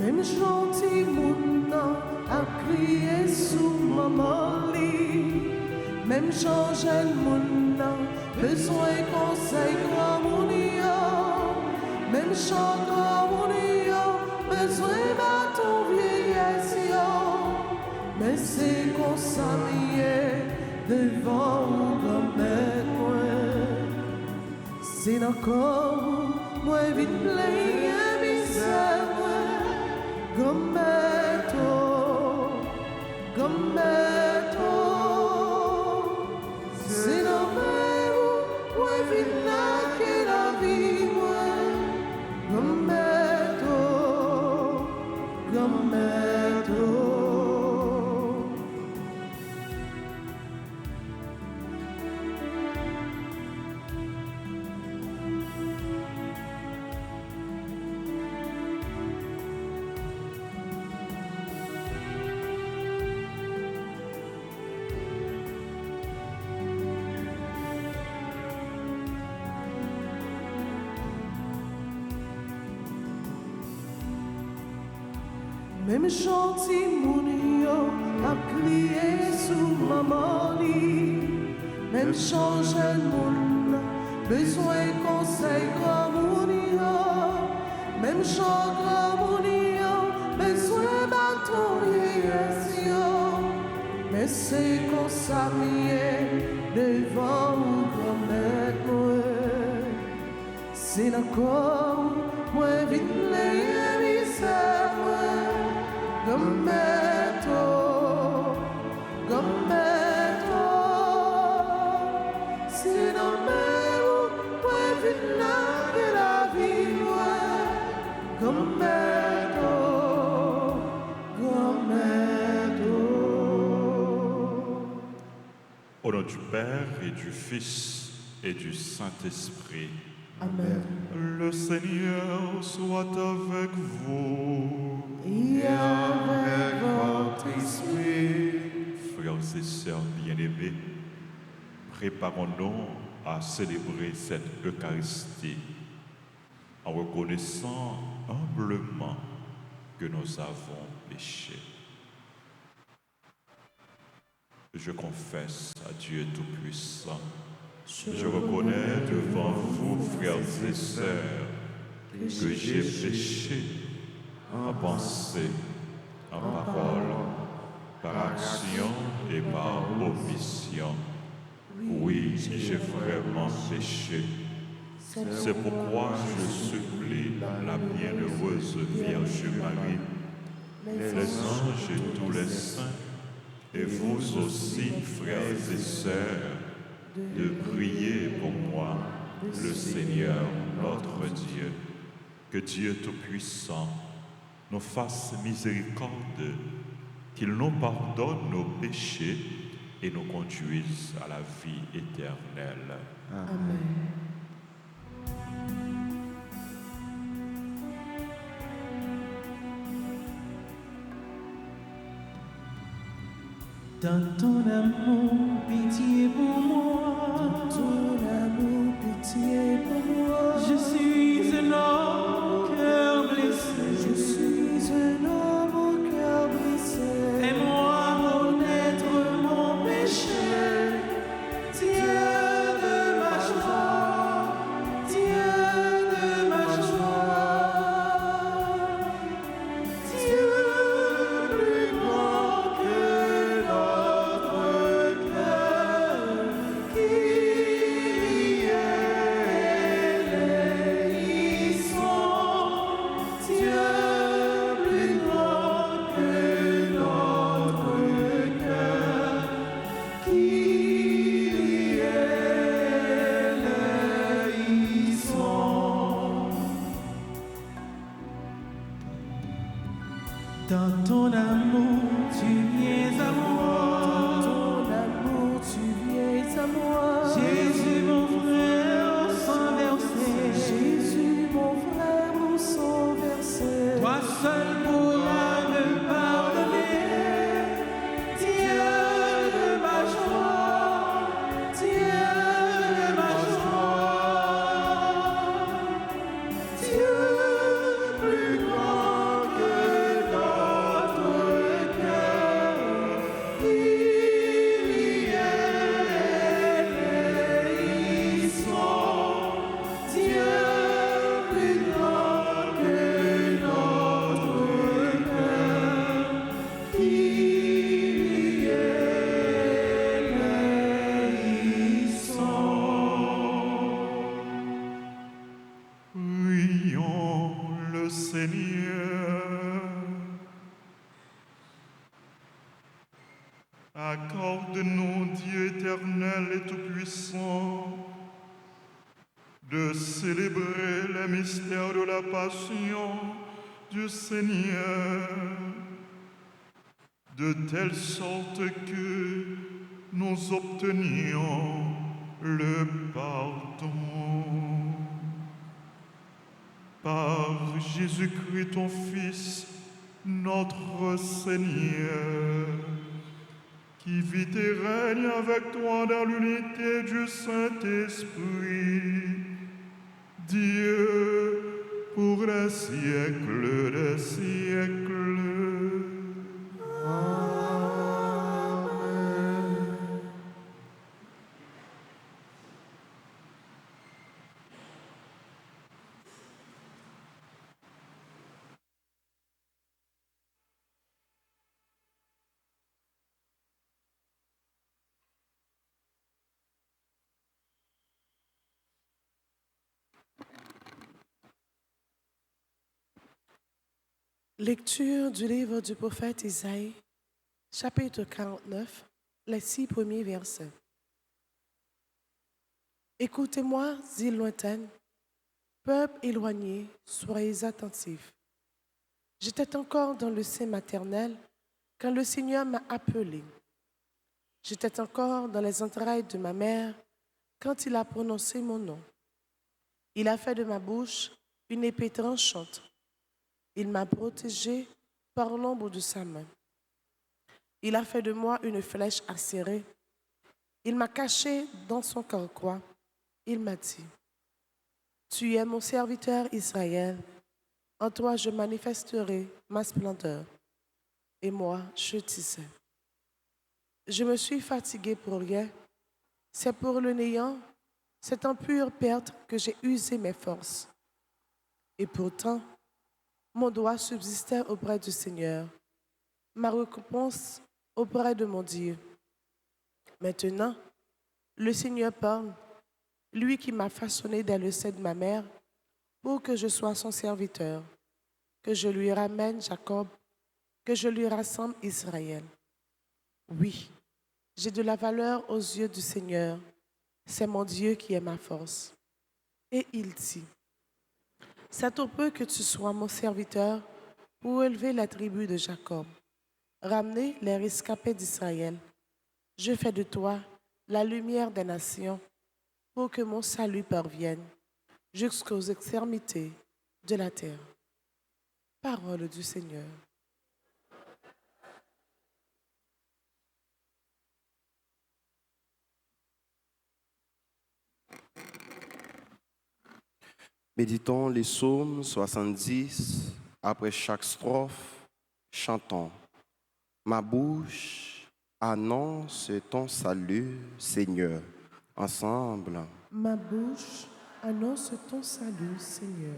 Même gentil mon nom a crié sous maman lit. Même changer mon nom, besoin conseil grand mon même chant grand mon besoin bâton vieillesse mais c'est qu'on s'amie devant grand-mère moi. C'est encore moi vite plein misère. Gommeto, gommeto, c'est la mer où est vina que la vie, gommeto, gommeto. Même gentil mon a crié sous maman lit. Même changer mon besoin conseil grand mon même chant grand mon besoin bâton mais c'est qu'on s'amie devant grand-mère c'est encore moi vite les misères. Gommeto, gommeto, c'est la mer où est vina que la vie, gommeto, gommeto. Au nom du Père et du Fils et du Saint-Esprit. Amen. Le Seigneur soit avec vous. Et avec votre esprit. Frères et sœurs bien-aimés, préparons-nous à célébrer cette Eucharistie en reconnaissant humblement que nous avons péché. Je confesse à Dieu Tout-Puissant. Je reconnais devant vous, frères et sœurs, que j'ai péché en pensée, en parole, par action et par omission. Oui, j'ai vraiment péché. C'est pourquoi je supplie la bienheureuse Vierge Marie, les anges et tous les saints, et vous aussi, frères et sœurs, de prier pour moi, le Seigneur, notre Dieu. Que Dieu Tout-Puissant nous fasse miséricorde, qu'il nous pardonne nos péchés et nous conduise à la vie éternelle. Amen. Dans ton amour, pitié pour moi. Dans ton amour, pitié pour moi. Je suis un homme au cœur blessé. Je suis un homme au cœur blessé. Aide-moi reconnaître mon péché. Dieu de ma joie, Dieu de ma moi. Jésus, mon frère, sans verser. Jésus, mon frère, mon sang versé. Toi seul pourras me pardonner. Dieu de ma joie, Dieu de ma joie. Dieu plus grand que notre cœur, il y est puissant. Dieu plus grand que notre cœur, il y est puissant. Prions le Seigneur. Accorde-nous, Dieu éternel et tout-puissant, de célébrer les mystères de la passion du Seigneur, de telle sorte que nous obtenions le pardon. Par Jésus-Christ, ton Fils, notre Seigneur, qui vit et règne avec toi dans l'unité du Saint-Esprit, Dieu, pour les siècles des siècles. Lecture du livre du prophète Isaïe, chapitre 49, les 6 premiers versets. Écoutez-moi, îles lointaines, peuple éloigné, soyez attentifs. J'étais encore dans le sein maternel quand le Seigneur m'a appelé. J'étais encore dans les entrailles de ma mère quand il a prononcé mon nom. Il a fait de ma bouche une épée tranchante. Il m'a protégé par l'ombre de sa main. Il a fait de moi une flèche acérée. Il m'a caché dans son carquois. Il m'a dit, tu es mon serviteur Israël. En toi je manifesterai ma splendeur. Et moi, je disais, je me suis fatigué pour rien. C'est pour le néant, c'est en pure perte que j'ai usé mes forces. Et pourtant, mon droit subsistait auprès du Seigneur, ma récompense auprès de mon Dieu. Maintenant, le Seigneur parle, lui qui m'a façonné dès le sein de ma mère, pour que je sois son serviteur, que je lui ramène Jacob, que je lui rassemble Israël. Oui, j'ai de la valeur aux yeux du Seigneur, c'est mon Dieu qui est ma force. Et il dit, c'est au peu que tu sois mon serviteur pour élever la tribu de Jacob, ramener les rescapés d'Israël. Je fais de toi la lumière des nations pour que mon salut parvienne jusqu'aux extrémités de la terre. Parole du Seigneur. Méditons les psaumes 70, après chaque strophe, chantons. Ma bouche annonce ton salut, Seigneur. Ensemble. Ma bouche annonce ton salut, Seigneur.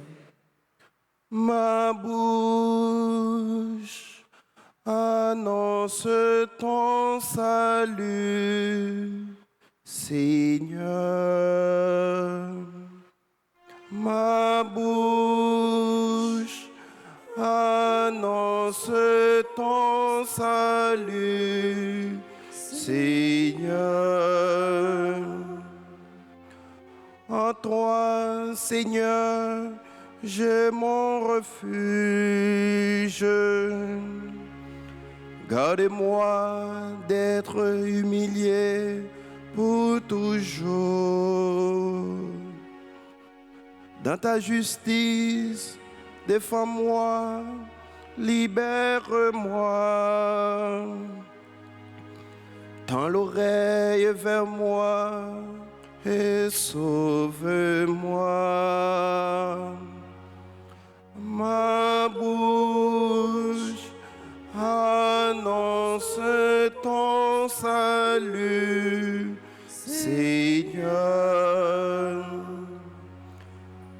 Ma bouche annonce ton salut, Seigneur. Ma bouche annonce ton salut, Seigneur. En toi, Seigneur, j'ai mon refuge. Gardez-moi d'être humilié pour toujours. Dans ta justice, défends-moi, libère-moi. Tends l'oreille vers moi et sauve-moi. Ma bouche annonce ton salut, Seigneur.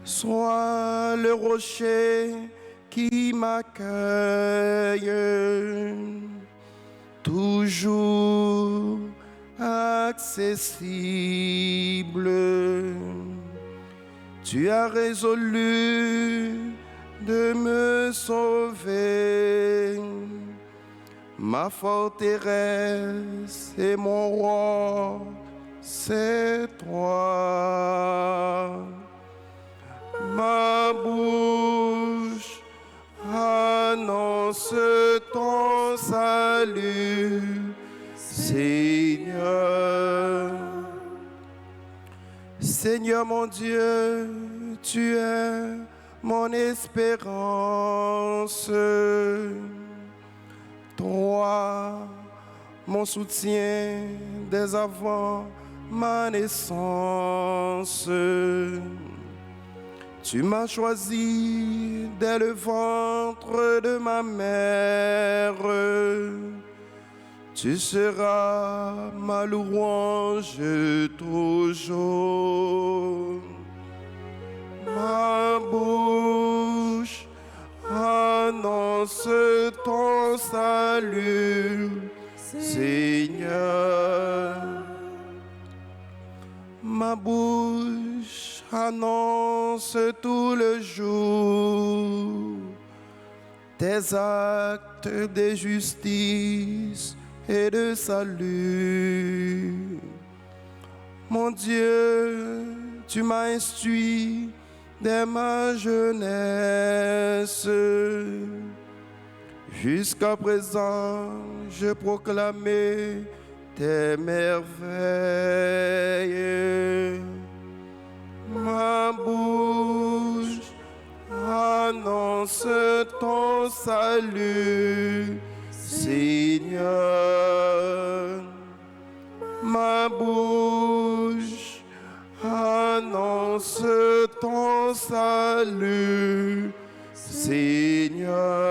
Sois le rocher qui m'accueille, toujours accessible. Tu as résolu de me sauver, ma forteresse et mon roi, c'est toi. Ma bouche annonce ton salut, Seigneur. Seigneur mon Dieu, tu es mon espérance. Toi, mon soutien dès avant ma naissance. Tu m'as choisi dès le ventre de ma mère. Tu seras ma louange toujours. Ma bouche annonce ton salut, Seigneur. Ma bouche annonce tout le jour tes actes de justice et de salut. Mon Dieu, tu m'as instruit dès ma jeunesse. Jusqu'à présent, je proclamais tes merveilles. Ma bouche annonce ton salut, Seigneur. Ma bouche annonce ton salut, Seigneur.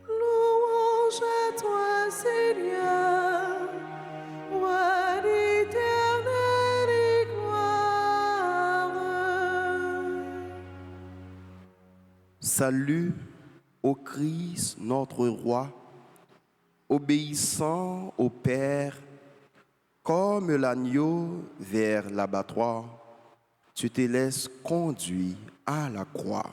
Louange à toi, Seigneur, roi d'éternel et gloire. Salut au Christ, notre roi, obéissant au Père, comme l'agneau vers l'abattoir, tu te laisses conduire à la croix.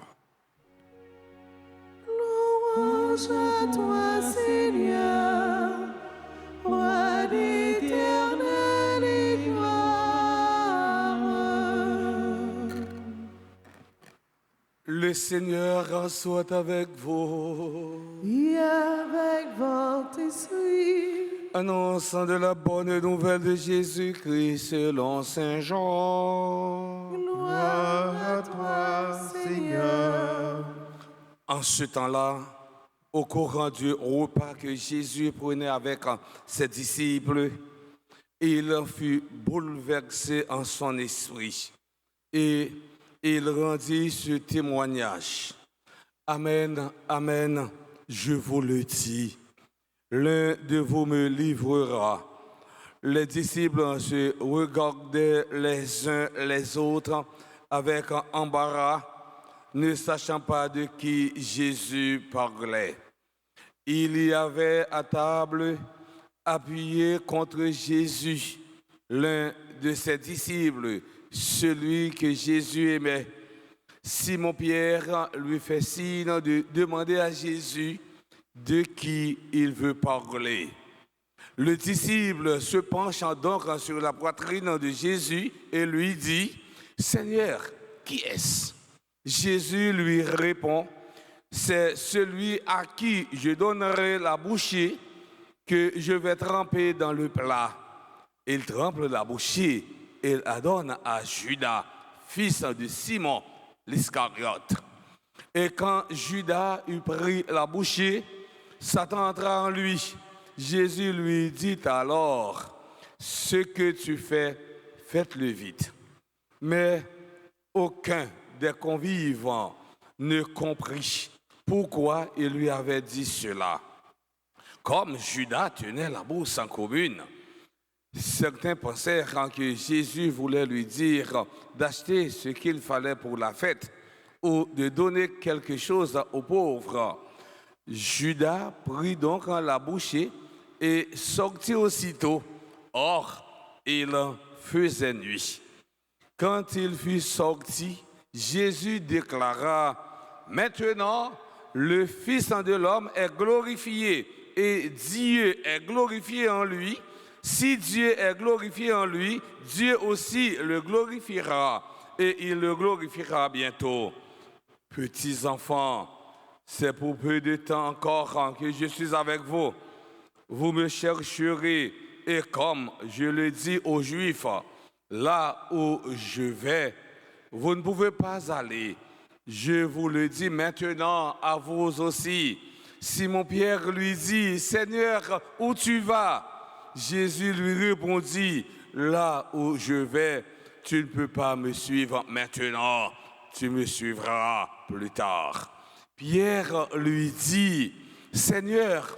Louange à toi, Seigneur, roi d'éternel et gloire. Le Seigneur soit avec vous. Et avec votre esprit, Annonçant de la bonne nouvelle de Jésus-Christ selon Saint Jean. gloire à toi, Seigneur. En ce temps-là, au courant du repas que Jésus prenait avec ses disciples, il fut bouleversé en son esprit et il rendit ce témoignage. Amen, amen, je vous le dis, l'un de vous me livrera. Les disciples se regardaient les uns les autres avec embarras, ne sachant pas de qui Jésus parlait. Il y avait à table, appuyé contre Jésus, l'un de ses disciples, celui que Jésus aimait. Simon-Pierre lui fait signe de demander à Jésus de qui il veut parler. Le disciple se penche donc sur la poitrine de Jésus et lui dit « Seigneur, qui est-ce? Jésus lui répond, c'est celui à qui je donnerai la bouchée que je vais tremper dans le plat. Il trempe la bouchée et la donne à Judas, fils de Simon l'Iscariote. Et quand Judas eut pris la bouchée, Satan entra en lui. Jésus lui dit alors, ce que tu fais, faites-le vite. Mais aucun des convives ne comprit pourquoi il lui avait dit cela. Comme Judas tenait la bourse en commune, certains pensèrent que Jésus voulait lui dire d'acheter ce qu'il fallait pour la fête ou de donner quelque chose aux pauvres. Judas prit donc la bouchée et sortit aussitôt. Or, il faisait nuit. Quand il fut sorti, Jésus déclara, « Maintenant, le Fils de l'homme est glorifié et Dieu est glorifié en lui. Si Dieu est glorifié en lui, Dieu aussi le glorifiera et il le glorifiera bientôt. Petits enfants, c'est pour peu de temps encore que je suis avec vous. Vous me chercherez et comme je le dis aux Juifs, là où je vais, vous ne pouvez pas aller. Je vous le dis maintenant à vous aussi. Simon-Pierre lui dit, « Seigneur, où tu vas ?» Jésus lui répondit, « Là où je vais, tu ne peux pas me suivre maintenant, tu me suivras plus tard. » Pierre lui dit, « Seigneur,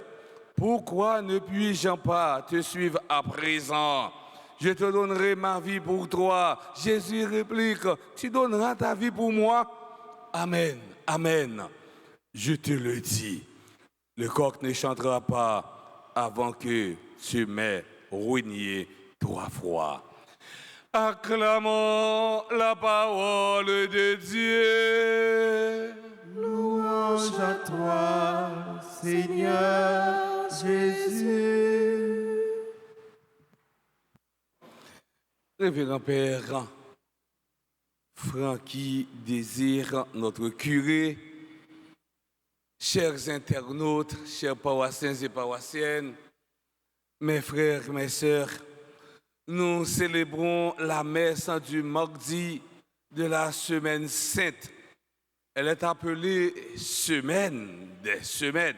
pourquoi ne puis-je pas te suivre à présent? Je te donnerai ma vie pour toi. » Jésus réplique, « Tu donneras ta vie pour moi? Amen, amen, je te le dis. Le coq ne chantera pas avant que tu m'aies renié 3 fois. » Acclamons la parole de Dieu. Louange à toi, Seigneur Jésus. Révérend Père Francky Désir, notre curé, chers internautes, chers paroissiens et paroissiennes, mes frères, mes sœurs, nous célébrons la messe du mardi de la Semaine Sainte. Elle est appelée Semaine des Semaines.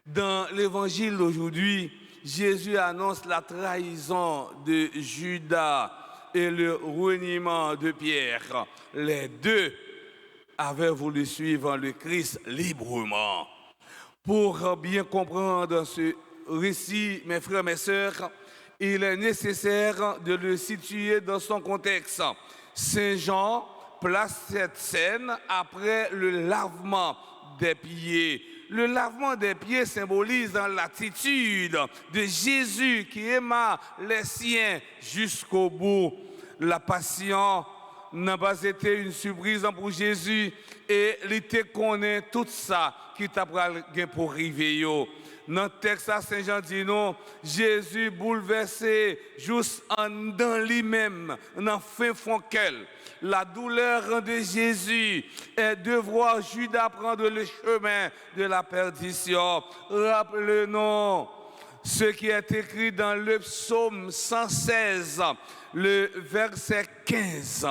Dans l'évangile d'aujourd'hui, Jésus annonce la trahison de Judas et le reniement de Pierre. Les deux avaient voulu suivre le Christ librement. Pour bien comprendre ce récit, mes frères, mes sœurs, il est nécessaire de le situer dans son contexte. Saint Jean place cette scène après le lavement des pieds. Le lavement des pieds symbolise l'attitude de Jésus qui aima les siens jusqu'au bout. La passion n'a pas été une surprise pour Jésus et il te connaît tout ça qui t'a pour arriver. Dans le texte, Saint Jean dit non, Jésus bouleversé juste dans lui-même, dans fin fond qu'elle. La douleur de Jésus est de voir Judas prendre le chemin de la perdition. Rappelez-nous ce qui est écrit dans le psaume 116, le verset 15.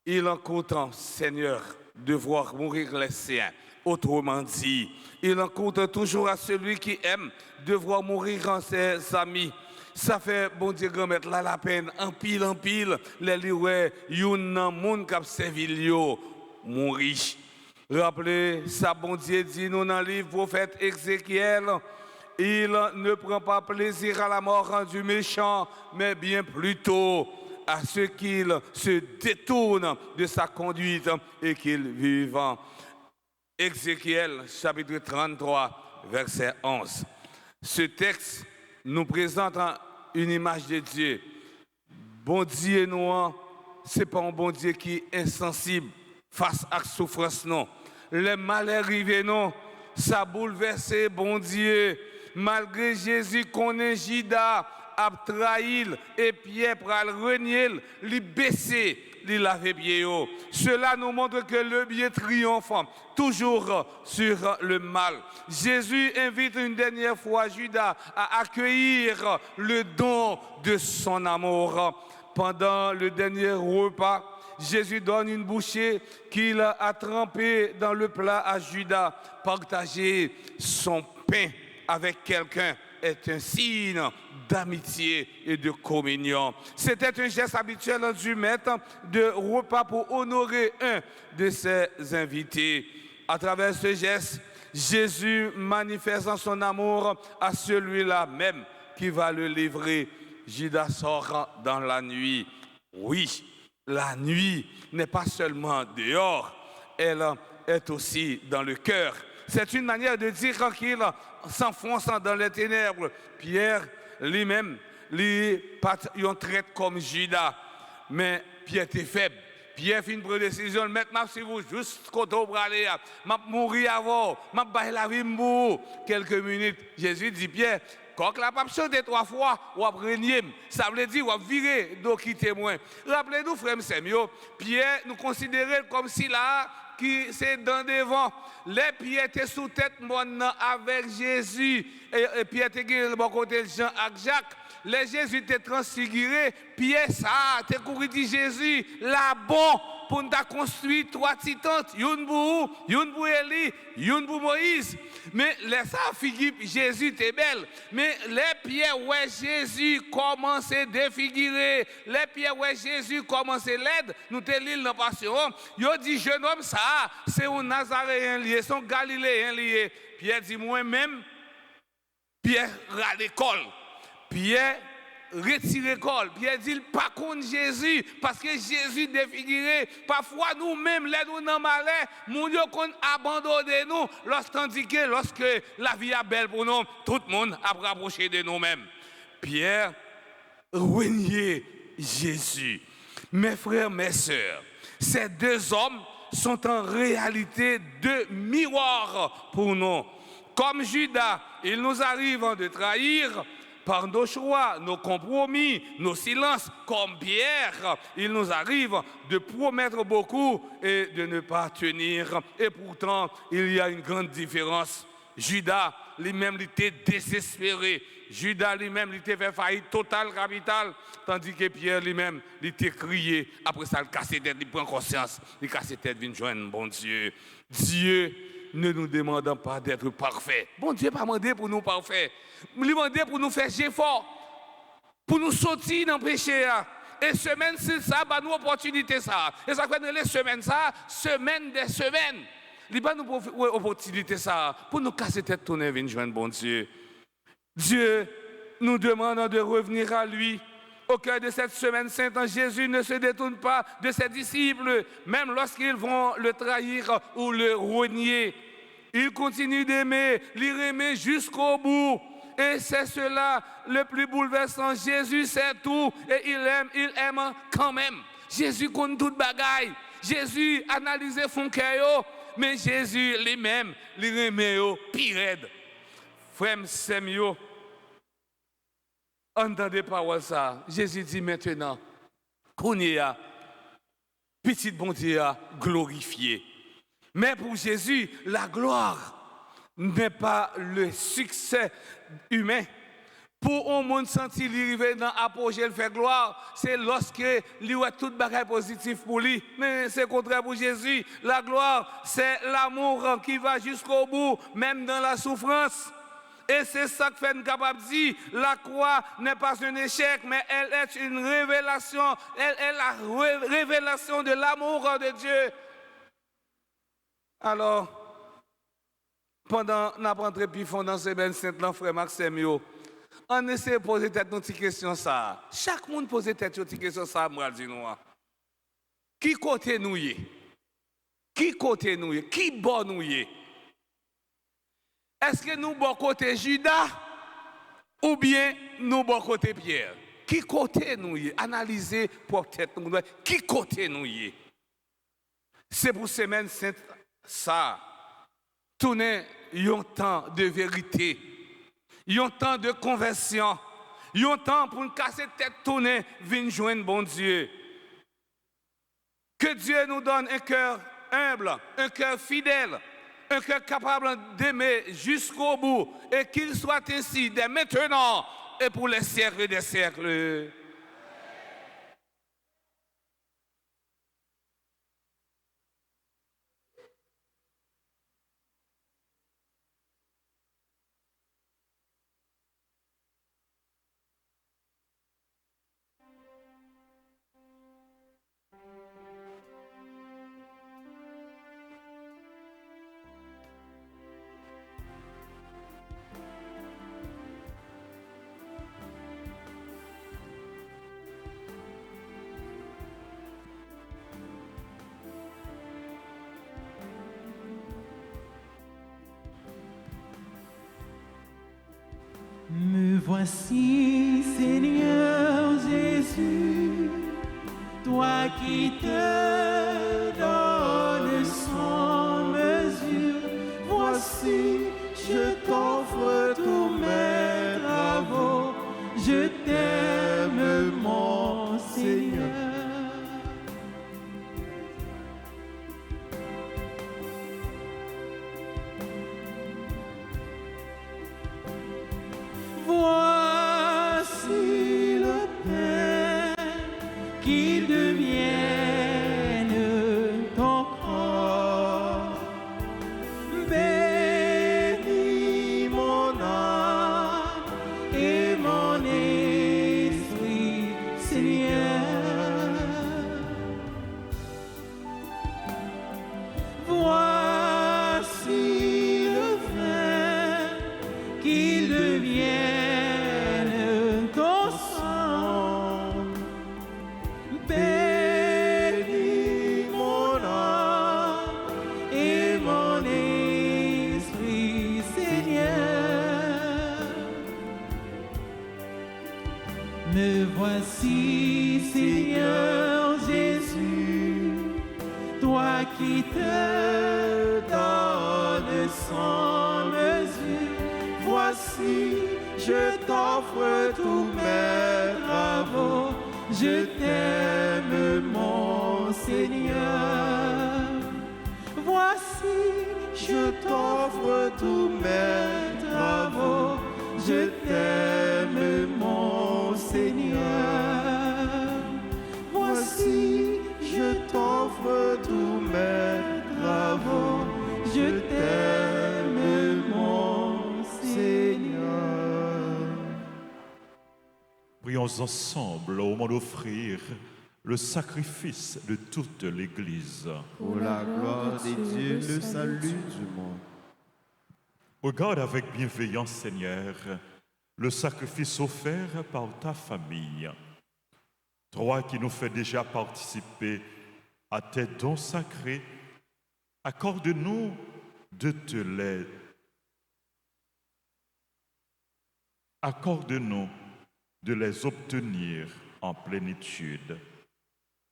Il en coûte, Seigneur, de voir mourir les siens. Autrement dit, il en coûte toujours à celui qui aime de voir mourir ses amis. Ça fait, bon Dieu, grand-mère, là la peine, en pile, les liouets, yon moun kap servilio, mourir. Rappelez, ça, bon Dieu dit nous dans le livre prophète Ézéchiel, il ne prend pas plaisir à la mort du méchant, mais bien plutôt à ce qu'il se détourne de sa conduite et qu'il vive. Ézéchiel, chapitre 33, verset 11. Ce texte nous présente une image de Dieu. Bon Dieu, nous, ce n'est pas un bon Dieu qui est insensible face à la souffrance, non. Les malheurs arrivés, non. Ça bouleverse bon Dieu. Malgré Jésus qu'on est Judas, a trahi et Pierre pral renier, li baisser, li laver pied. Cela nous montre que le bien triomphe toujours sur le mal. Jésus invite une dernière fois Judas à accueillir le don de son amour. Pendant le dernier repas, Jésus donne une bouchée qu'il a trempée dans le plat à Judas. Partager son pain avec quelqu'un est un signe d'amitié et de communion. C'était un geste habituel du maître de repas pour honorer un de ses invités. À travers ce geste, Jésus manifeste son amour à celui-là même qui va le livrer. Judas sort dans la nuit. Oui, la nuit n'est pas seulement dehors, elle est aussi dans le cœur. C'est une manière de dire qu'il s'enfonce dans les ténèbres. Pierre lui-même, il traite comme Judas, mais Pierre était faible. Pierre fait une décision. Maintenant, si vous juste côté au bras, je vais mourir avant, je vais la vie pour quelques minutes. Jésus dit Pierre, quand la pape chante 3 fois, ou après ça veut dire ou virer d'eau qui témoin. Rappelez-nous, frère Semio, Pierre nous considérait comme si là, qui c'est dans devant. Les Pierre étaient sous tête avec Jésus. Et Pierre était de bon côté Jean et Jacques. Les Jésus étaient transfigurés. Pierre, ça, t'es couru dit Jésus, là bon, pour nous construire 3 petites tentes. Une pour Élie, une pour Moïse. Mais les ça figure, Jésus était belle. Mais les pierres, ouais, Jésus commençait à défigurer. Les pierres, ouais, Jésus commençait l'aide. Nous te lisons dans la passion. Yo dit, jeune homme, ça, c'est un Nazaréen lié, son Galiléen lié. Pierre dit, moi-même, Pierre à l'école. Pierre retire l'école. Pierre dit, pas contre Jésus, parce que Jésus défiguré. Parfois, nous-mêmes, les nous dans malheur, nous avons abandonné nous, lorsque la vie est belle pour nous, tout le monde a rapproché de nous-mêmes. Pierre reniait Jésus. Mes frères, mes sœurs, ces 2 hommes sont en réalité 2 miroirs pour nous. Comme Judas, il nous arrive de trahir par nos choix, nos compromis, nos silences. Comme Pierre, il nous arrive de promettre beaucoup et de ne pas tenir. Et pourtant, il y a une grande différence. Judas, lui-même, il était désespéré. Judas lui-même, il était fait faillite totale, capitale. Tandis que Pierre lui-même, il était crié. Après ça, il casse tête, il prend conscience. Il casse tête, il vient joindre bon Dieu. Dieu ne nous demande pas d'être parfaits. Bon Dieu n'a pas demandé pour nous parfaits. Il demande pour nous faire effort. Pour nous sortir dans le péché. Et semaine, c'est ça, bah, nous opportunité ça. Et ça fait les semaines, ça, semaine des semaines. Il n'y a pas nous opportunité ça. Pour nous casser tête, tourner, venir joindre bon Dieu. Dieu nous demande de revenir à lui. Au cœur de cette semaine sainte, Jésus ne se détourne pas de ses disciples, même lorsqu'ils vont le trahir ou le renier. Il continue d'aimer, l'aimer jusqu'au bout. Et c'est cela le plus bouleversant. Jésus sait tout et il aime quand même. Jésus compte toute bagaille. Jésus analyse son cœur, mais Jésus lui-même, l'aime pire. Frère Semio, entendez paroles ça. Jésus dit maintenant, qu'on y a, petit bon Dieu a glorifié. Mais pour Jésus, la gloire n'est pas le succès humain. Pour un monde senti arriver dans l'apogée, faire gloire, c'est lorsque il a tout bagage positif pour lui. Mais c'est contraire pour Jésus. La gloire, c'est l'amour qui va jusqu'au bout, même dans la souffrance. Et c'est ça que fait une capable de dire, la croix n'est pas un échec, mais elle est une révélation. Elle est la révélation de l'amour de Dieu. Alors, pendant notre entrée plus fond dans ces semaines saintes, frère Maxime, on essaie de poser tête une petite question ça. Chaque monde pose tête une petite question ça, moi je dis nous. Qui côté nous y est? Qui côté nous y est? Qui bon nous y est? Est-ce que nous bon côté Judas ou bien nous bon côté Pierre? Qui côté nous y est? Analysez pour tête nous. Qui côté nous y est? C'est pour semaine sainte ça. Tourner un temps de vérité. Un temps de conversion, Il y a un temps pour nous casser tête tourner, venir joindre bon Dieu. Que Dieu nous donne un cœur humble, un cœur fidèle, un cœur capable d'aimer jusqu'au bout et qu'il soit ainsi dès maintenant et pour les siècles des siècles. Me voici, Seigneur Jésus, toi qui te donnes sans mesure. Voici, je t'offre tous mes travaux, je t'aime, mon Seigneur. Voici le pain qui devienne ton corps. Bénis mon âme et mon esprit, Seigneur. Voici le vin qu'il devienne ton sang. Bénis mon âme et mon esprit, Seigneur. Me voici, Seigneur Jésus, toi qui te donnes sans mesure. Voici, je t'offre tous mes travaux, je t'aime, mon Seigneur. Voici, je t'offre tous mes travaux, je t'aime, mon Seigneur. Voici, je t'offre tous mes travaux, je t'aime, mon Seigneur. Prions ensemble au moment d'offrir le sacrifice de toute l'Église. Pour la gloire de Dieu, le salut du monde. Regarde avec bienveillance, Seigneur, le sacrifice offert par ta famille. Toi qui nous fais déjà participer à tes dons sacrés, accorde-nous de te les. Accorde-nous de les obtenir en plénitude.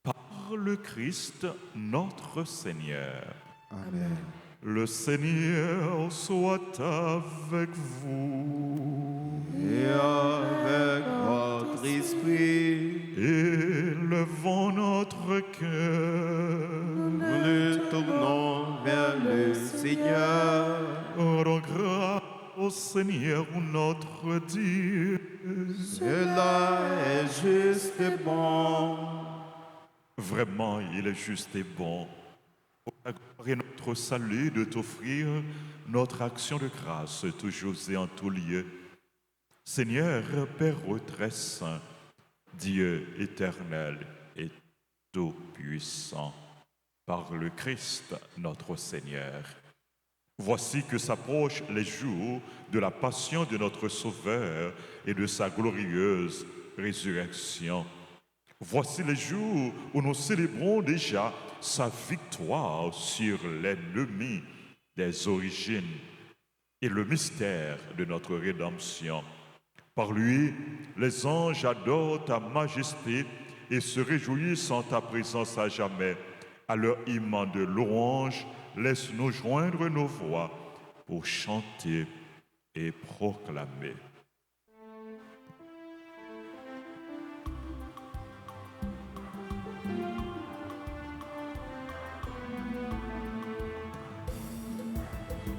Par le Christ, notre Seigneur. Amen. Le Seigneur soit avec vous. Et avec votre esprit, Élevons notre cœur. nous nous tournons vers le Seigneur. Rendons grâce au Seigneur notre Dieu. Cela est juste et bon. Vraiment, il est juste et bon. Pour la gloire et notre salut de t'offrir notre action de grâce toujours et en tout lieu. Seigneur, Père très saint, Dieu éternel et tout-puissant, par le Christ notre Seigneur. Voici que s'approchent les jours de la passion de notre Sauveur et de sa glorieuse résurrection. Voici les jours où nous célébrons déjà sa victoire sur l'ennemi des origines et le mystère de notre rédemption. Par lui, les anges adorent ta majesté et se réjouissent en ta présence à jamais. À leur hymne de louange, laisse-nous joindre nos voix pour chanter et proclamer.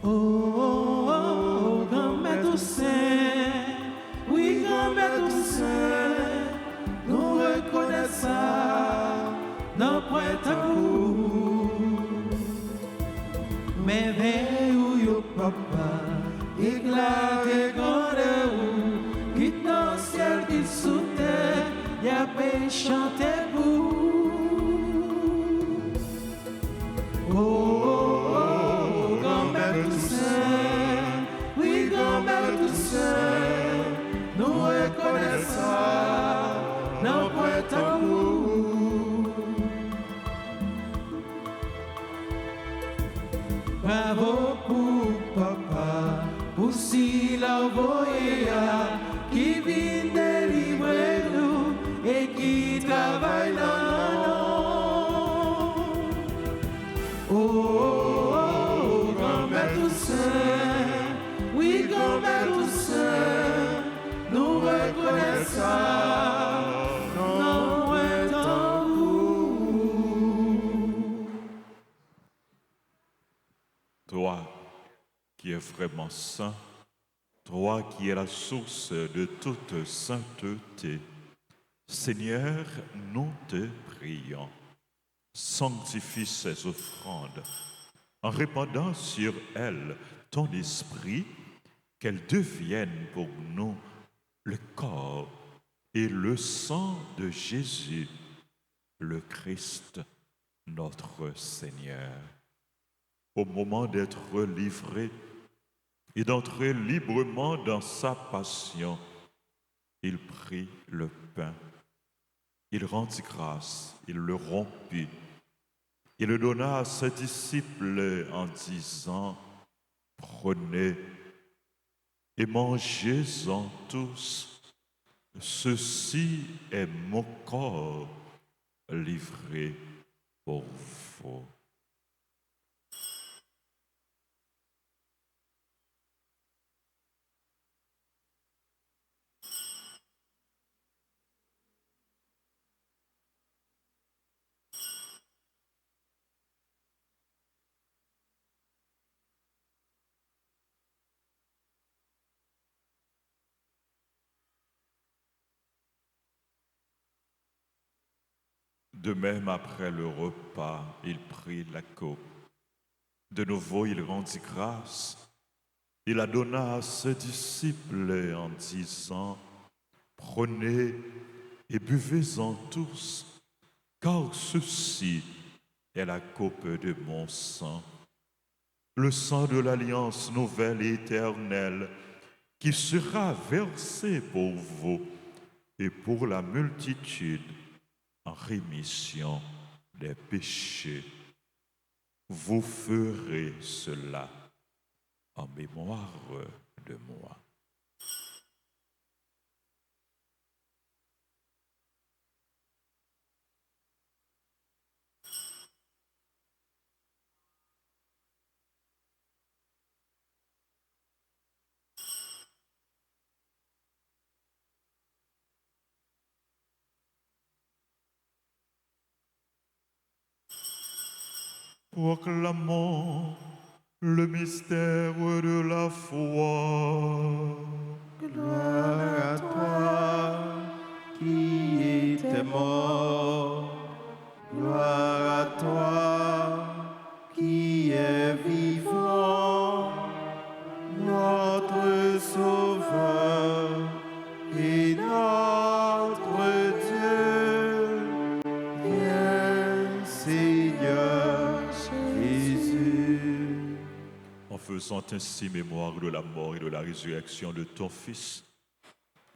Oh, oh, grand-mère Toussaint, oui, grand-mère Toussaint, nous reconnaissons dans Pointe-à-Cou. Mais veille où yo papa, éclaté grandeur, quitte dans le ciel, quitte sous terre, y'a pas chanté pour. Oh, oh, oh, grand-mère Toussaint, oui, grand-mère Toussaint, nous reconnaissons dans Pointe-à-Cou. Bravo pour papa, pour si l'envoyé qui vient délivrer nous et qui travaille dans nous. Oh, oh, oh, grand-mère Toussaint, oui, grand-mère Toussaint, nous reconnaissons dans Pointe-à-Cou. Toi qui es vraiment saint, toi qui es la source de toute sainteté, Seigneur, nous te prions. Sanctifie ces offrandes en répandant sur elles ton esprit, qu'elles deviennent pour nous le corps et le sang de Jésus, le Christ, notre Seigneur. Au moment d'être livré et d'entrer librement dans sa passion, il prit le pain, il rendit grâce, il le rompit, il le donna à ses disciples en disant, « Prenez et mangez-en tous, ceci est mon corps livré pour vous. » De même, après le repas, il prit la coupe. De nouveau, il rendit grâce. Il la donna à ses disciples en disant, « Prenez et buvez-en tous, car ceci est la coupe de mon sang, le sang de l'alliance nouvelle et éternelle, qui sera versé pour vous et pour la multitude en rémission des péchés. Vous ferez cela en mémoire de moi. » Proclamons le mystère de la foi. Gloire à toi qui étais mort, gloire à toi qui es vivant, notre Sauveur et notre Dieu. Viens, Seigneur Jésus. En faisant ainsi mémoire de la mort et de la résurrection de ton Fils,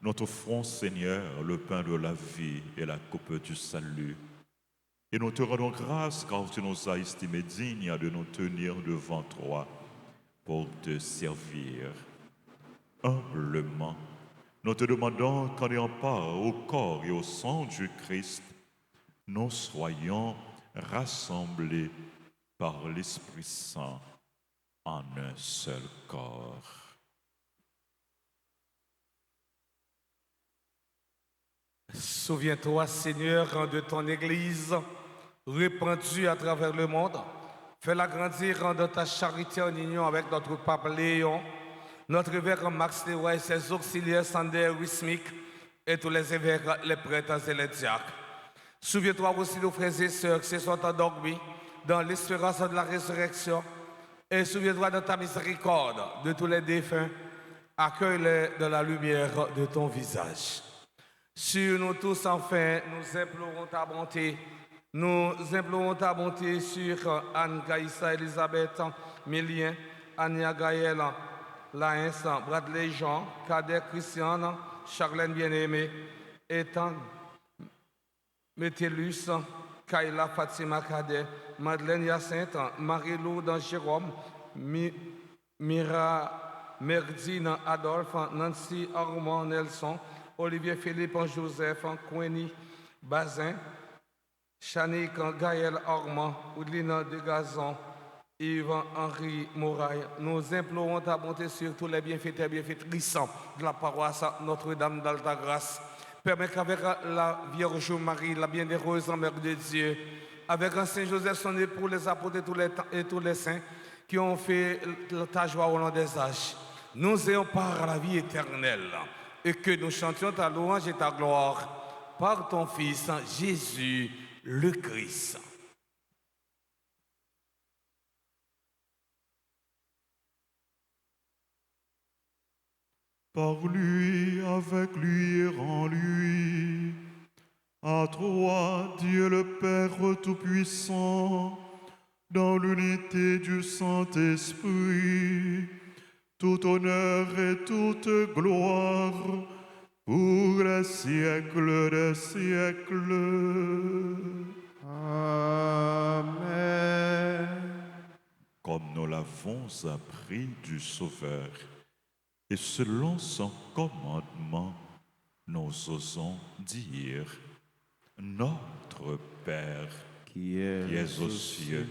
nous t'offrons, Seigneur, le pain de la vie et la coupe du salut. Et nous te rendons grâce car tu nous as estimés dignes de nous tenir devant toi pour te servir. Humblement, nous te demandons qu'en ayant part au corps et au sang du Christ, nous soyons rassemblés par l'Esprit Saint en un seul corps. Souviens-toi, Seigneur, de ton Église répandue à travers le monde. Fais-la grandir dans ta charité en union avec notre pape Léon, notre évêque Max Leroy et ses auxiliaires Sander Wismik et tous les évêques, les prêtres et les diacres. Souviens-toi aussi nos frères et sœurs qui se sont endormis dans l'espérance de la résurrection. Et souviens-toi de ta miséricorde de tous les défunts. Accueille-les dans la lumière de ton visage. Sur nous tous, enfin, nous implorons ta bonté. Nous implorons ta bonté sur Anne Gaïssa, Elisabeth, Mélien, Ania Gaël, Laïns, Bradley Jean, Cadet Christiane, Charlène Bien-Aimée, Ethan, Métellus, Kayla Fatima Cadet, Madeleine Hyacinthe, Marie-Lou dans Jérôme, Mira Merdine Adolphe, Nancy Armand Nelson, Olivier Philippe Joseph, Queenie Bazin, Chanique Gaël Armand, Oudline Degazon, Yves Henri Moraille. Nous implorons ta bonté sur tous les bienfaiteurs et bienfaitrices de la paroisse Notre-Dame d'Alta-Grâce. Permets qu'avec la Vierge Marie, la bienheureuse Mère de Dieu, avec un Saint Joseph, son époux, les apôtres et tous les saints qui ont fait ta joie au long des âges, nous ayons part à la vie éternelle et que nous chantions ta louange et ta gloire par ton Fils Jésus le Christ. Par lui, avec lui et en lui, à toi, Dieu le Père Tout-Puissant, dans l'unité du Saint-Esprit, tout honneur et toute gloire pour les siècles des siècles. Amen. Comme nous l'avons appris du Sauveur, et selon son commandement, nous osons dire: Notre Père, Qui est aux cieux,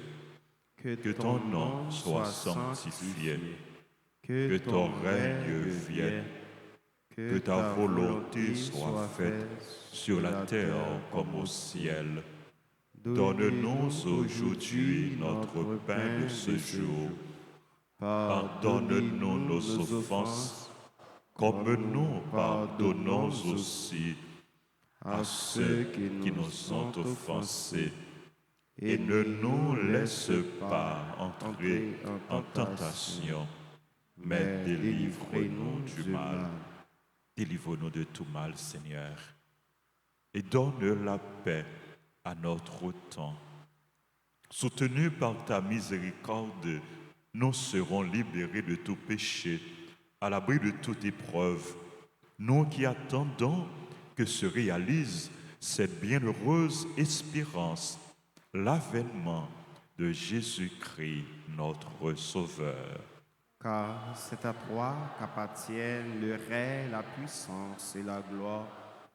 que ton nom soit sanctifié, que ton règne vienne, que ta volonté soit faite sur la terre comme au ciel. Donne-nous aujourd'hui notre pain de ce jour. Pardonne-nous nos offenses, comme nous pardonnons aussi à ceux qui nous ont offensés. Et ne nous laisse pas entrer en tentation, mais délivre-nous du mal. Délivre-nous de tout mal, Seigneur, et donne la paix à notre temps. Soutenus par ta miséricorde, nous serons libérés de tout péché, à l'abri de toute épreuve. Nous qui attendons que se réalise cette bienheureuse espérance, l'avènement de Jésus-Christ, notre Sauveur. Car c'est à toi qu'appartiennent le règne, la puissance et la gloire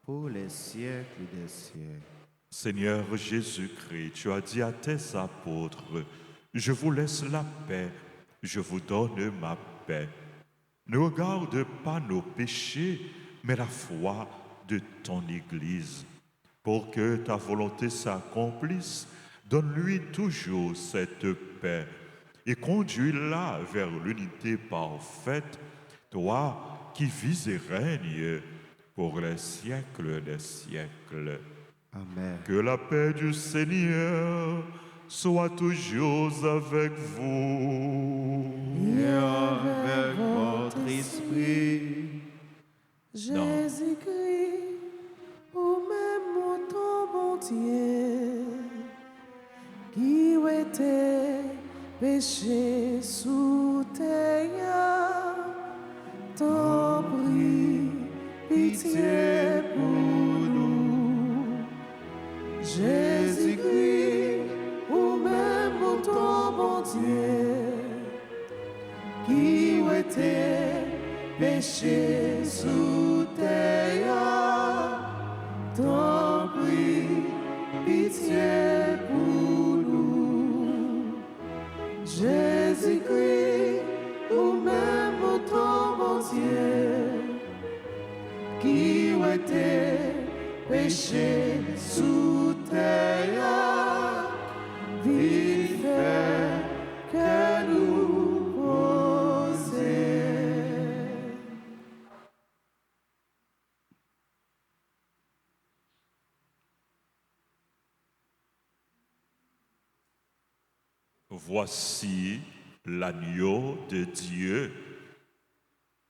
pour les siècles des siècles. Seigneur Jésus-Christ, tu as dit à tes apôtres: je vous laisse la paix, je vous donne ma paix. Ne regarde pas nos péchés, mais la foi de ton Église. Pour que ta volonté s'accomplisse, donne-lui toujours cette paix et conduis-la vers l'unité parfaite, toi qui vis et règnes pour les siècles des siècles. Amen. Que la paix du Seigneur soit toujours avec vous. Et avec votre esprit. Jésus-Christ, au même ton bon Dieu, qui était péché sous terre, t'en prie, pitié pour nous. Jésus-Christ, au même ton bon Dieu, qui était péché sous terre, t'en prie, pitié pour nous. Jésus-Christ, ou même ton bon Dieu, qui était péché sous terre, vive Voici l'agneau de Dieu.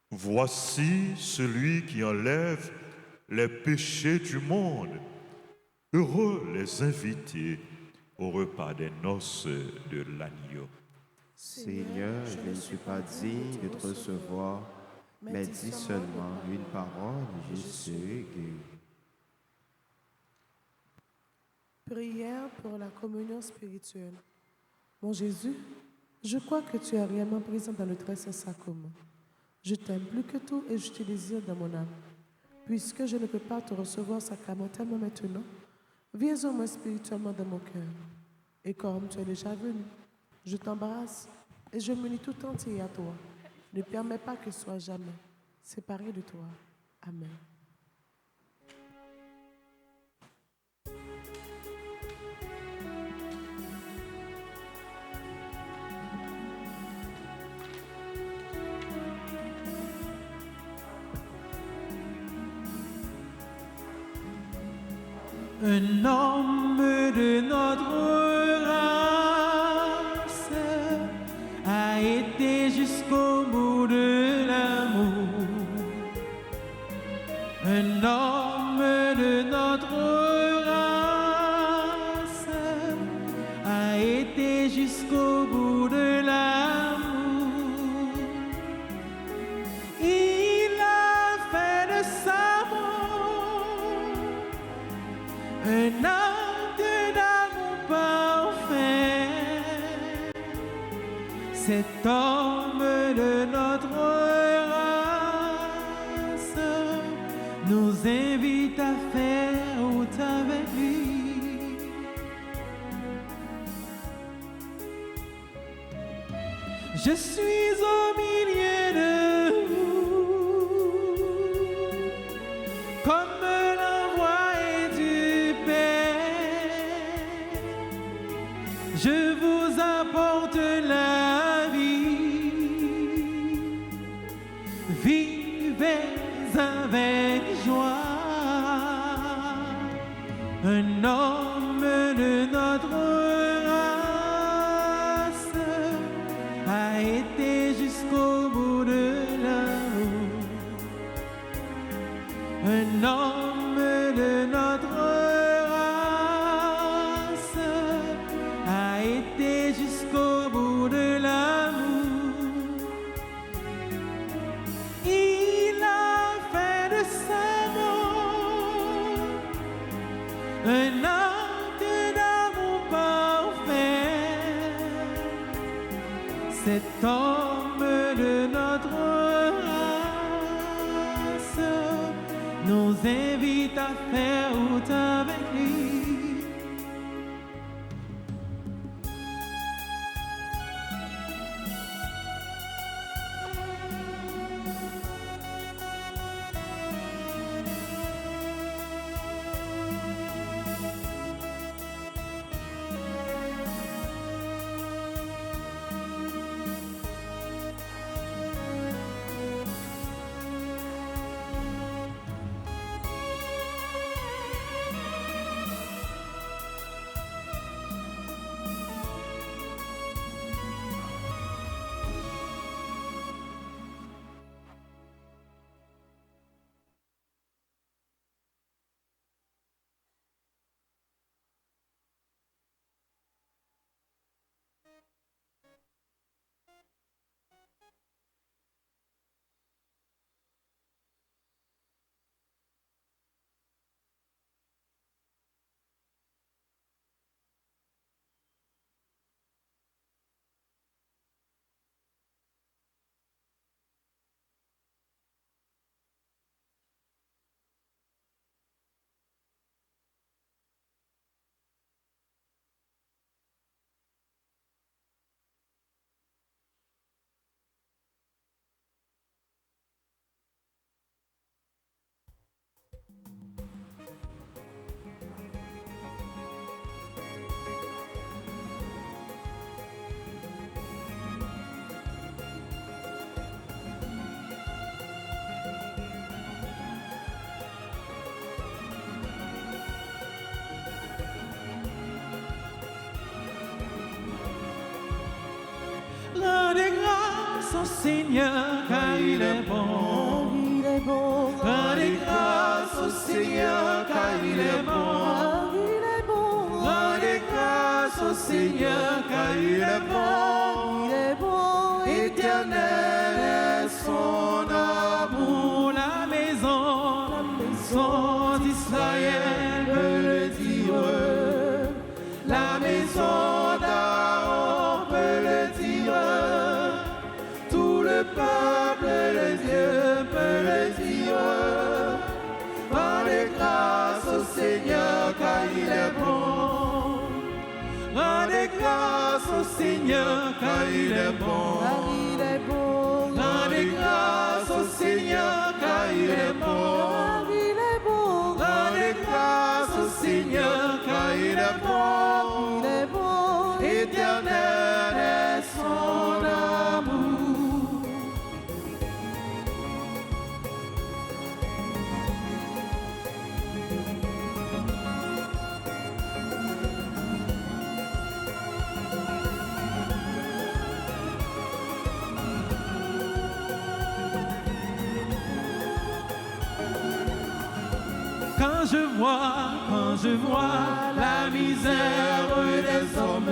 Voici celui qui enlève les péchés du monde. Heureux les invités au repas des noces de l'agneau. Seigneur, je ne suis pas digne de te recevoir, mais dis seulement une parole et je serai guéri. Prière pour la communion spirituelle. Mon Jésus, je crois que tu es réellement présent dans le très saint sacrement. Je t'aime plus que tout et je te désire dans mon âme. Puisque je ne peux pas te recevoir sacramentellement maintenant, viens au moins spirituellement dans mon cœur. Et comme tu es déjà venu, je t'embrasse et je me lie tout entier à toi. Ne permets pas que je sois jamais séparé de toi. Amen. Un homme de notre race a été jusqu'au bout de l'amour. Un homme de notre race a été jusqu'au bout de l'amour. Il a fait de sa mort un acte d'amour parfait. Cet homme de notre race nous invite à faire route avec lui. Je suis au milieu de vous, comme l'envoyé du Père. Je vous apporte la vie. Vivez avec joie. Un homme de notre race a été jusqu'au bout de l'amour. Un homme de notre race a été jusqu'au bout de l'amour. Il a fait de sa mort un acte d'amour parfait. Cet homme de notre race nous invite à faire route avec lui. grâce au Seigneur, car il est bon. Il est bon. Rendez grâce au Seigneur, car il est bon. Il est bon. Rendez grâce au Seigneur, car il est bon. Il est bon. Éternel est son amour, la maison d'Israël peut le dire, la maison d'Aaron peut le dire, tout le peuple de Dieu peut le dire. Rendez grâce au Seigneur car il est bon. Rendez grâce au Seigneur car il est bon. Il est bon. Rendez grâce au Seigneur car il est bon. Il est bon. Rendez grâce au Seigneur car il est bon. Il est bon. Éternel est son amour. Quand je vois la misère des hommes,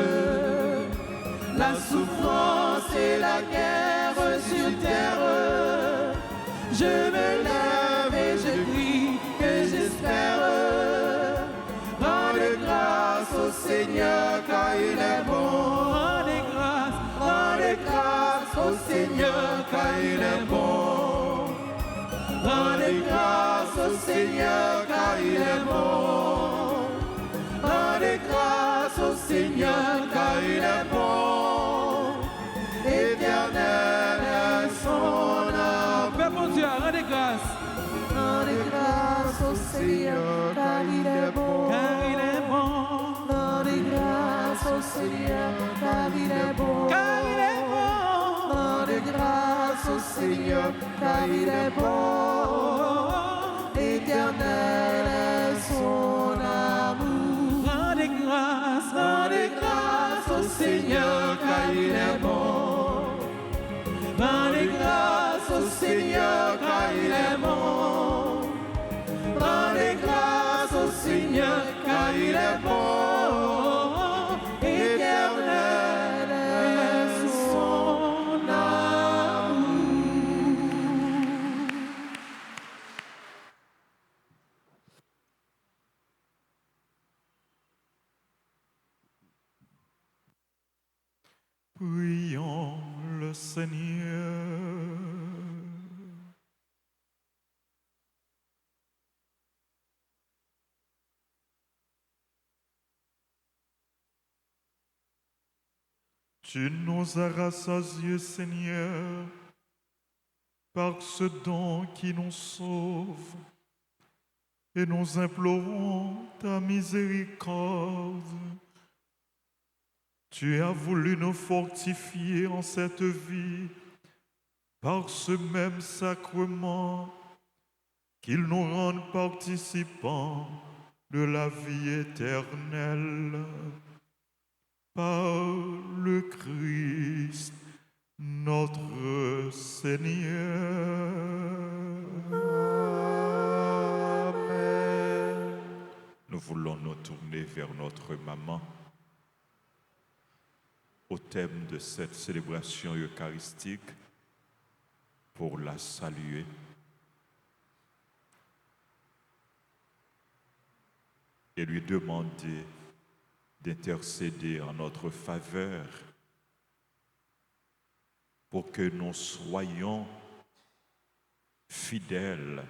la souffrance et la guerre sur terre, je me lève et je crie que j'espère. Rendez grâce au Seigneur car il est bon. Rendez grâce au Seigneur car il est bon. Rendez grâce au Seigneur car il est bon. Rendez grâce au Seigneur car il est bon. Éternel est son amour. Père mon Dieu, rendez grâce. Rendez grâce au Seigneur car il est bon. Car il est bon. Rendez grâce au Seigneur car il est bon. Car il est bon. Rendez grâce au Seigneur car il est bon. Éternel est son amour. Rendez grâce au Seigneur car il est bon. Rendez grâce au Seigneur car il est bon. Rendez grâce au Seigneur car il est bon. Éternel est son amour. Prions le Seigneur. Tu nous as rassasiés, Seigneur, par ce don qui nous sauve, et nous implorons ta miséricorde. Tu as voulu nous fortifier en cette vie par ce même sacrement qu'il nous rende participants de la vie éternelle. Par le Christ, notre Seigneur. Amen. Nous voulons nous tourner vers notre maman au thème de cette célébration eucharistique pour la saluer. Et lui demander d'intercéder en notre faveur pour que nous soyons fidèles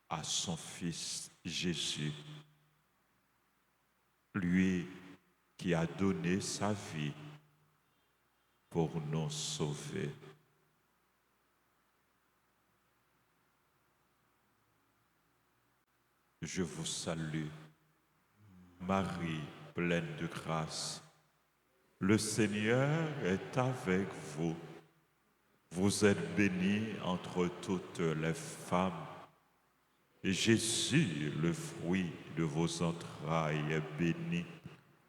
à son Fils Jésus, lui qui a donné sa vie pour nous sauver. Je vous salue, Marie, pleine de grâce. Le Seigneur est avec vous. Vous êtes bénie entre toutes les femmes. Et Jésus, le fruit de vos entrailles, est béni.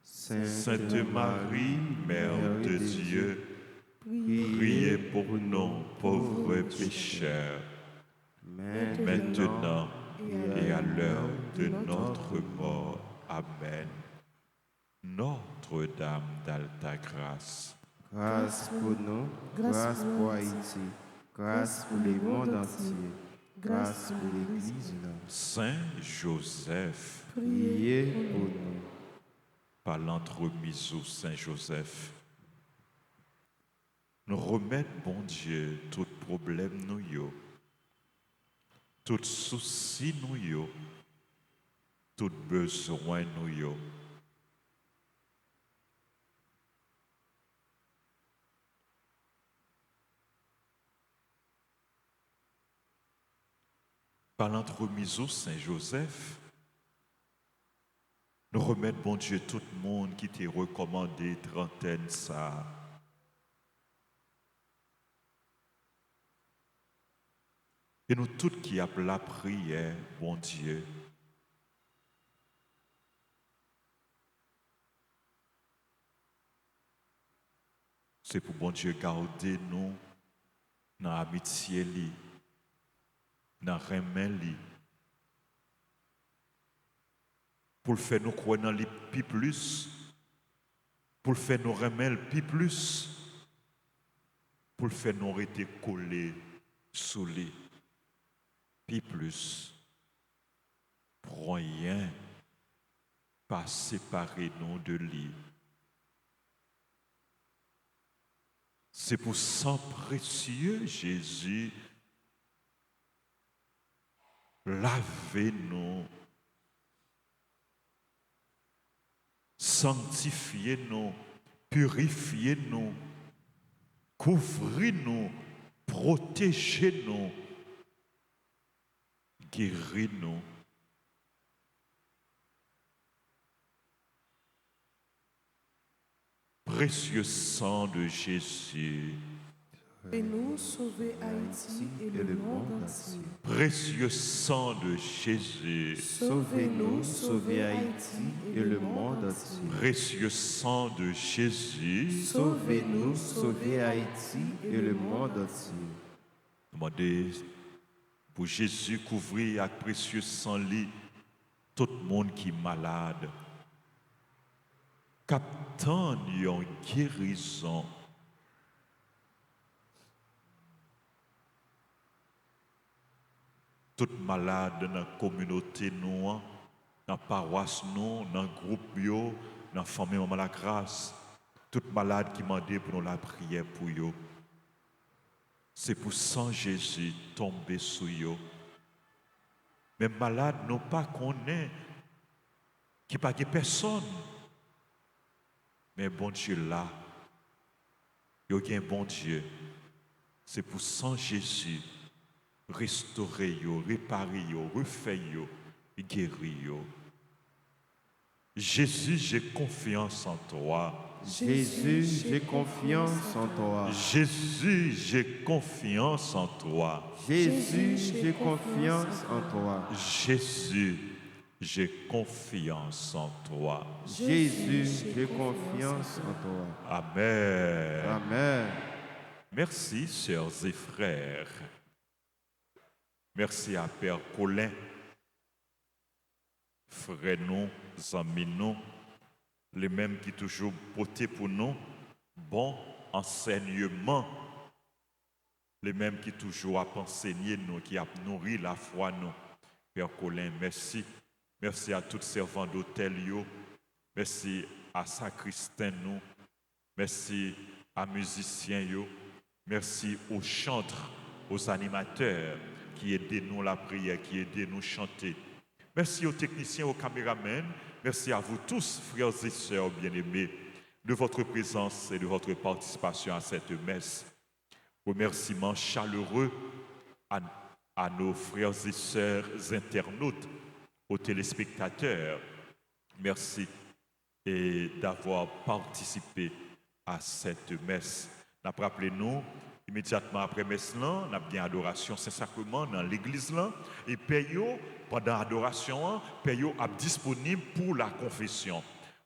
Sainte Marie, Mère de Dieu, priez pour nous pauvres pécheurs, maintenant et à l'heure de notre mort. Amen. Notre-Dame d'Alta Grâce, Grâce pour nous, grâce pour Haïti, grâce pour le monde entier, grâce pour l'Église. Saint Joseph, Priez pour nous. par l'entremise au Saint Joseph, nous remettre, bon Dieu, tout problème nous yo, tout souci nous yo, tout besoin nous yo. Par l'entremise au Saint Joseph, nous remettre, bon Dieu, tout le monde qui t'est recommandé trentaine ça. Et nous tous qui appelons la prière, bon Dieu. C'est pour, bon Dieu, garder nous dans l'amitié, dans le remède, pour le faire nous croire dans les plus, pour le faire nous remède plus, pour le faire nous rester collés sous les plus. Pour rien, pas séparer nous de lui. C'est pour sang précieux, Jésus, lavez-nous, sanctifiez-nous, purifiez-nous, couvrez-nous, protégez-nous, guéris-nous. Précieux sang de Jésus, Et nous sauver Haïti et le monde entier. précieux sang de Jésus, Sauvez-nous, sauvez Haïti et le monde entier. précieux sang de Jésus, Sauvez-nous, sauvez Haïti et le monde entier. demandez pour Jésus couvrir avec précieux sang lit tout le monde qui est malade. Captant une guérison. Tout malade dans la communauté, nous, dans la paroisse, nous, dans le groupe, dans la famille Maman la Grâce. Tout malade qui m'a dit pour nous la prière pour eux. C'est pour sang Jésus tomber sur eux. Mais malade, nous pas connaît qui pas de personne. Mais bon Dieu là, il y a un bon Dieu. C'est pour sang Jésus restaurer yo, réparer yo, refaire yo, guérir yo. Jésus, j'ai confiance en toi. Jésus, j'ai confiance en toi. Jésus, j'ai confiance en toi. Jésus, j'ai confiance en toi. Jésus, j'ai confiance en toi. Jésus, j'ai confiance en toi. Amen. Amen. Merci, sœurs et frères. Merci à Père Colin, frère nous, amis nous, les mêmes qui toujours portent pour nous bon enseignement, les mêmes qui toujours a enseigné nous, qui a nourri la foi nous. Père Colin, merci. Merci à tous les servants d'hôtel, merci à sacristain nous, merci à musiciens, merci aux chantres, aux animateurs qui aident nous la prière, qui aident nous chanter. Merci aux techniciens, aux caméramans, merci à vous tous, frères et sœurs bien-aimés, de votre présence et de votre participation à cette messe. Remerciements chaleureux à nos frères et sœurs internautes, aux téléspectateurs. Merci d'avoir participé à cette messe. Rappelez-nous, immédiatement après messe, nous avons bien adoration Saint-Sacrement dans l'église là, et Père, pendant l'adoration, Père est disponible pour la confession.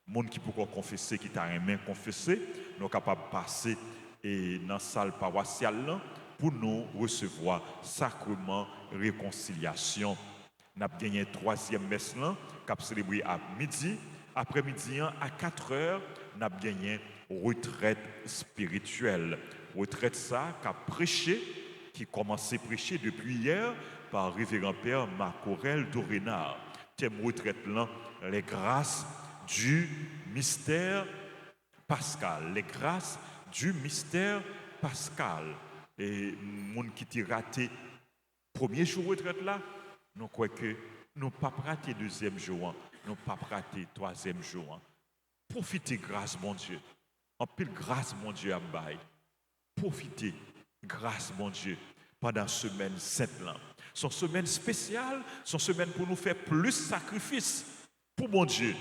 Les gens qui peuvent confesser, qui t'a aimé confesser, nous sommes capables de passer et dans la salle paroissiale là, pour nous recevoir sacrement réconciliation. Nous avons gagné 3e messe là, qui a célébré à midi. Après-midi, à 4 heures, nous avons gagné retraite spirituelle. Retraite ça, qui a prêché, qui commençait à prêcher depuis hier par révérend père Marc-Aurèle Dorénard. Thème retraite là, les grâces du mystère pascal. Les grâces du mystère pascal. Et les gens qui ont raté le premier jour de retraite là, nous croyons que nous n'avons pas raté le 2e jour, nous n'avons pas raté le 3e jour. Profitez grâce, mon Dieu. En pile grâce, mon Dieu, à bail. Profitez grâce, mon Dieu, pendant la semaine sainte là. Son semaine spéciale, son semaine pour nous faire plus sacrifice pour mon Dieu,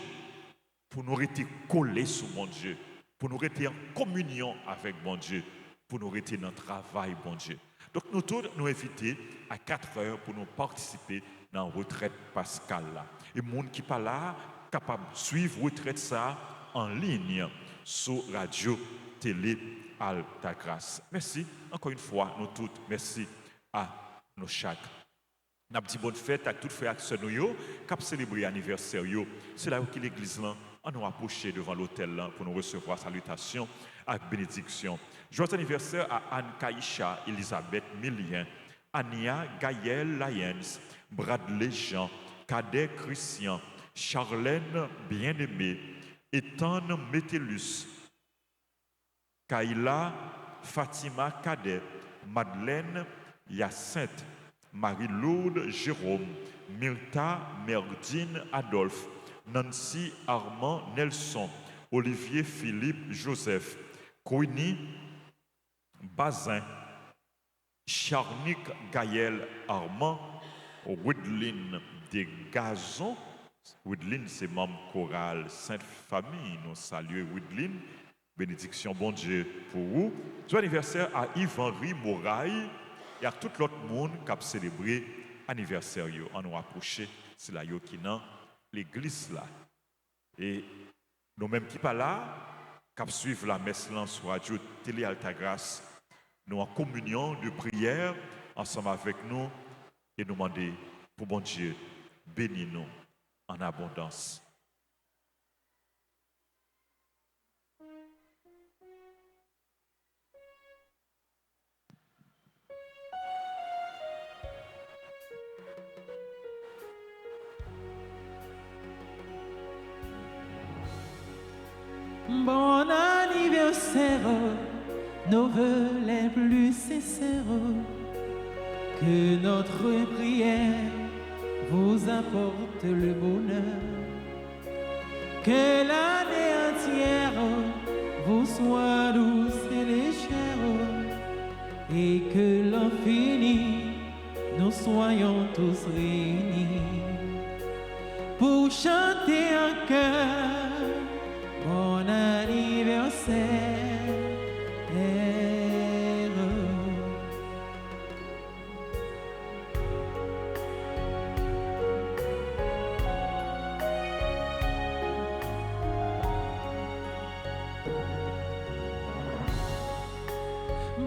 pour nous rester collés sur mon Dieu, pour nous rester en communion avec mon Dieu, pour nous rester dans le travail, mon Dieu. Donc nous tous nous invitons à 4 heures pour nous participer dans la retraite pascale là. Et les gens qui sont là, capable de suivre la retraite ça en ligne sur radio, télé, Altagrace. Merci encore une fois, nous tous, merci à nos chaque. Nous avons dit bonne fête à toutes les frères et nous qui ont célébré l'anniversaire. C'est là où l'église là, on nous approché devant l'hôtel là pour nous recevoir salutation et bénédiction. Joyeux anniversaire à Anne Kaïcha, Elisabeth Millien, Ania Gaël Lyons, Bradley Jean, Cadet Christian, Charlène Bien-Aimée, Ethan Métellus, Kaila Fatima Cadet, Madeleine Hyacinthe, Marie-Lourdes Jérôme, Myrta Merdine Adolphe, Nancy Armand Nelson, Olivier Philippe Joseph, Queenie Bazin, Charnick Gaël Armand, Woodline des Gazons. Woodline, c'est membre chorale Sainte Famille. Nous saluons Woodline. Bénédiction, bon Dieu, pour vous. Joyeux anniversaire à Yves-Henri Moraille et à tout l'autre monde qui a célébré l'anniversaire. On nous approché, c'est là qui est dans l'église là. Et nous-mêmes qui pas là, qui suivent la messe là sur radio Télé Altagrace, nous en communion de prière ensemble avec nous et nous demander pour bon Dieu, bénis-nous en abondance. Bon anniversaire, nos vœux les plus sincères, que notre prière vous apporte le bonheur, que l'année entière vous soit douce et légère, et que l'infini nous soyons tous réunis pour chanter en chœur. Bon anniversaire.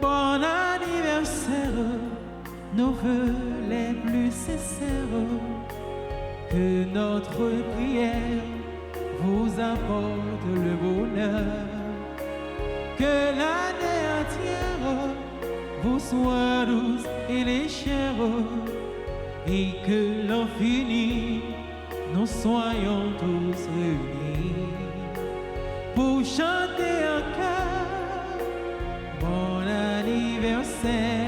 Bon anniversaire, nos vœux les plus sincères, que notre prière vous apporte le bonheur, que l'année entière vous soit douce et légère, et que l'infini nous soyons tous réunis pour chanter en chœur. Bon anniversaire.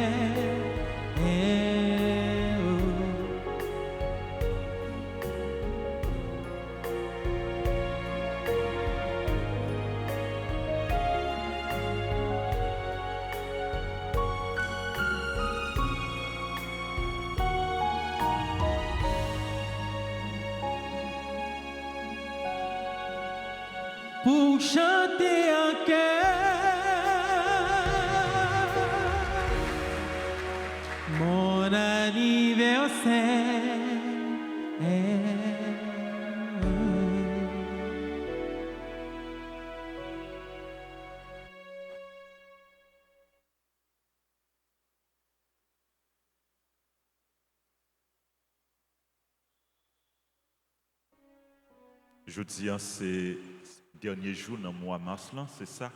Pour chanter en chœur mon anniversaire. Je dis en ces derniers jours, dans le mois de mars, c'est ça.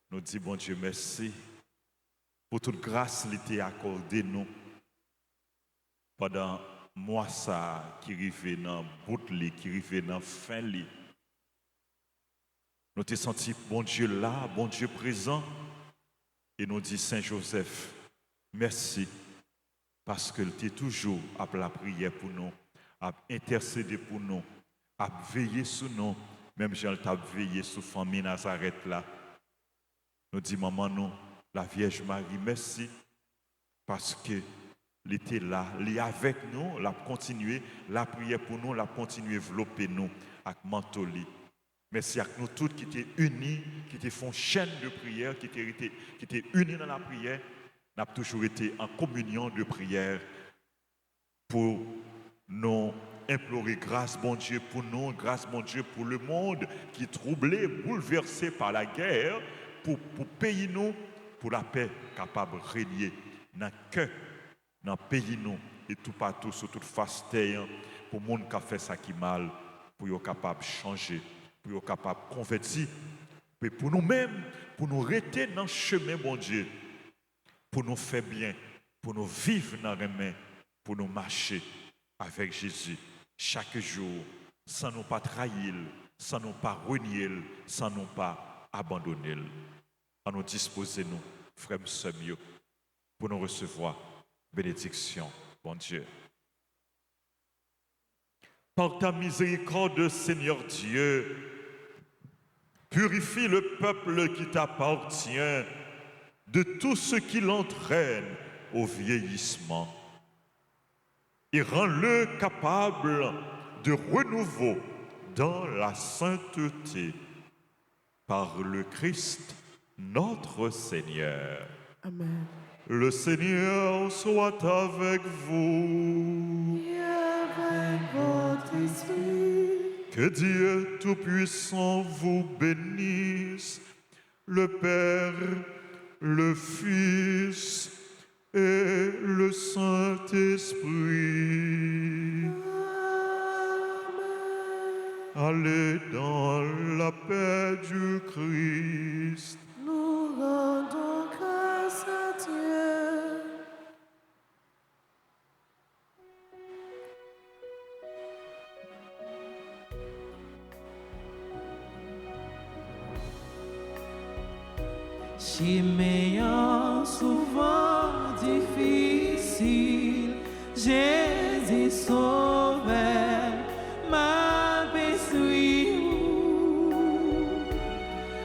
Nous disons, bon Dieu, merci pour toute grâce qui t'a accordée nous pendant le mois ça qui arrivait dans le bout, qui arrivait dans la fin. Nous t'ai senti, bon Dieu là, bon Dieu présent. Et nous dit Saint Joseph, merci parce que tu es toujours à la prière pour nous, à intercéder pour nous, à veiller sur nous, même Jean t'a veillé sur la famille Nazareth là. Nous dit maman nous, la Vierge Marie, merci parce que elle était là, elle est avec nous, elle a continué la prière pour nous, elle a continué à développer nous avec Mantoli. Merci à nous tous qui étaient unis, qui étaient font chaîne de prière, qui étaient unis dans la prière. Nous avons toujours été en communion de prière pour nous implorer grâce, bon Dieu, pour nous, grâce, bon Dieu, pour le monde qui est troublé, bouleversé par la guerre, pour payer nous, pour la paix capable de régner dans le cœur, dans le pays nous, et tout partout, sur toute face terre, pour le monde qui a fait ça qui mal, pour être capable de changer, pour être capable de convertir, mais pour nous-mêmes, pour nous rester dans le chemin, bon Dieu, pour nous faire bien, pour nous vivre dans les mains, pour nous marcher avec Jésus chaque jour, sans nous pas trahir, sans nous pas renier, sans nous pas abandonner. À nous disposer, nous, frères et sœurs, pour nous recevoir bénédiction, bon Dieu. Par ta miséricorde, Seigneur Dieu, purifie le peuple qui t'appartient de tout ce qui l'entraîne au vieillissement et rends-le capable de renouveau dans la sainteté par le Christ notre Seigneur. Amen. Le Seigneur soit avec vous. Et avec votre esprit. Que Dieu Tout-Puissant vous bénisse, le Père, le Fils et le Saint-Esprit. Allez dans la paix du Christ. Nous rendons grâce à Dieu. Chemin souvent difficile, Jésus sauveur, m'a suivi.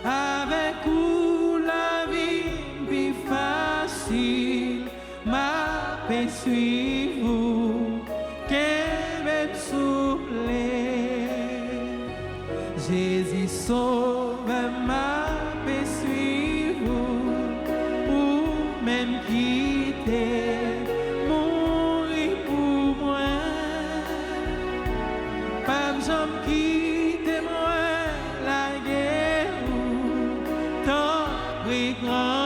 Avec vous la vie plus facile, m'a suivi. Qu'elle souffler, Jésus sauveur, m'a même quitter, mourir pour moi. Pas besoin de quitter moi, la guerre, tant grand.